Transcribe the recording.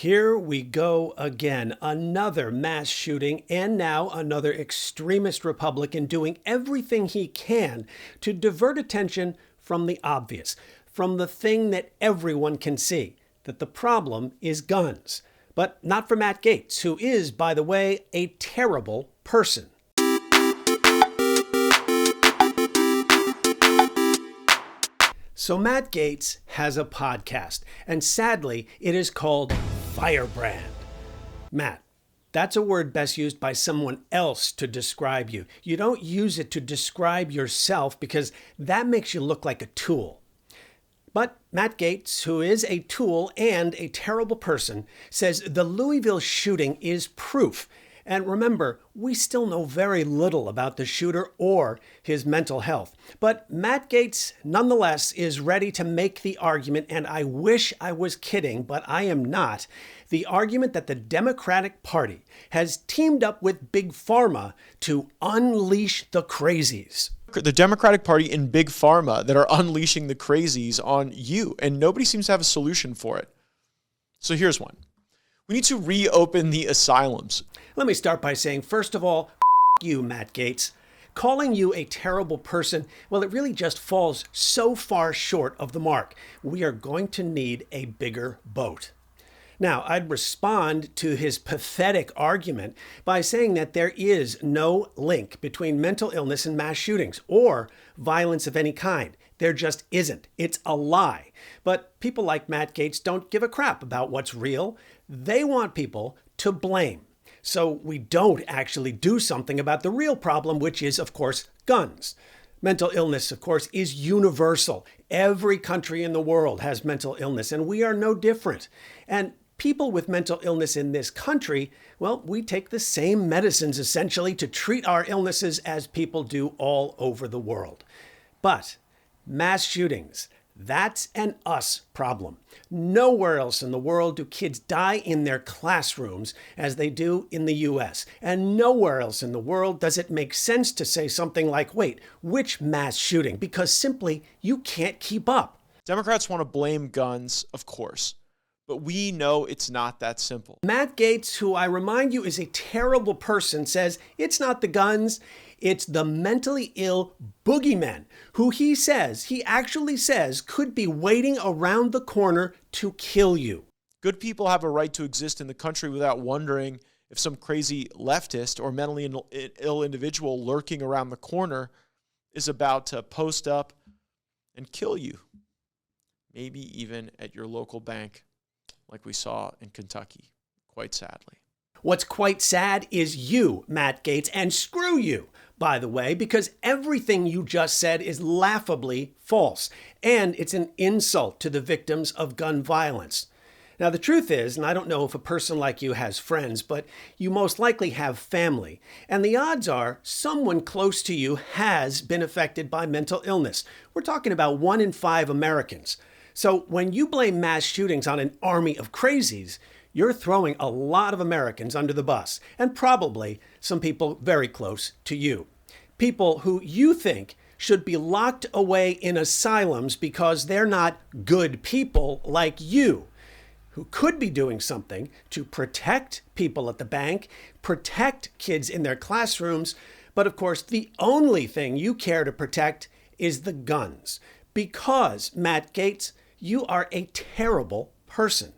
Here we go again. Another mass shooting, and now another extremist Republican doing everything he can to divert attention from the obvious, from the thing that everyone can see, that the problem is guns. But not for Matt Gaetz, who is, by the way, a terrible person. So Matt Gaetz has a podcast, and sadly, it is called Firebrand. Matt, that's a word best used by someone else to describe you. You don't use it to describe yourself because that makes you look like a tool. But Matt Gaetz, who is a tool and a terrible person, says the Louisville shooting is proof. And remember, we still know very little about the shooter or his mental health. But Matt Gaetz, nonetheless, is ready to make the argument, and I wish I was kidding, but I am not, the argument that the Democratic Party has teamed up with Big Pharma to unleash the crazies. The Democratic Party and Big Pharma that are unleashing the crazies on you, and nobody seems to have a solution for it. So here's one. We need to reopen the asylums. Let me start by saying, first of all, you, Matt Gaetz. Calling you a terrible person, well, it really just falls so far short of the mark. We are going to need a bigger boat. Now, I'd respond to his pathetic argument by saying that there is no link between mental illness and mass shootings or violence of any kind. There just isn't. It's a lie. But people like Matt Gaetz don't give a crap about what's real. They want people to blame. So we don't actually do something about the real problem, which is, of course, guns. Mental illness, of course, is universal. Every country in the world has mental illness, and we are no different. And people with mental illness in this country, well, we take the same medicines essentially to treat our illnesses as people do all over the world. But mass shootings, that's an us problem. Nowhere else in the world do kids die in their classrooms as they do in the US. And nowhere else in the world does it make sense to say something like, wait, which mass shooting? Because simply you can't keep up. Democrats want to blame guns, of course, but we know it's not that simple. Matt Gaetz, who I remind you is a terrible person, says it's not the guns, it's the mentally ill boogeymen, who he actually says could be waiting around the corner to kill you. Good people have a right to exist in the country without wondering if some crazy leftist or mentally ill individual lurking around the corner is about to post up and kill you. Maybe even at your local bank, like we saw in Kentucky, quite sadly. What's quite sad is you, Matt Gaetz, and screw you, by the way, because everything you just said is laughably false, and it's an insult to the victims of gun violence. Now, the truth is, and I don't know if a person like you has friends, but you most likely have family, and the odds are someone close to you has been affected by mental illness. We're talking about 1 in 5 Americans. So when you blame mass shootings on an army of crazies, you're throwing a lot of Americans under the bus, and probably some people very close to you. People who you think should be locked away in asylums because they're not good people like you, who could be doing something to protect people at the bank, protect kids in their classrooms, but of course the only thing you care to protect is the guns. Because, Matt Gaetz, you are a terrible person.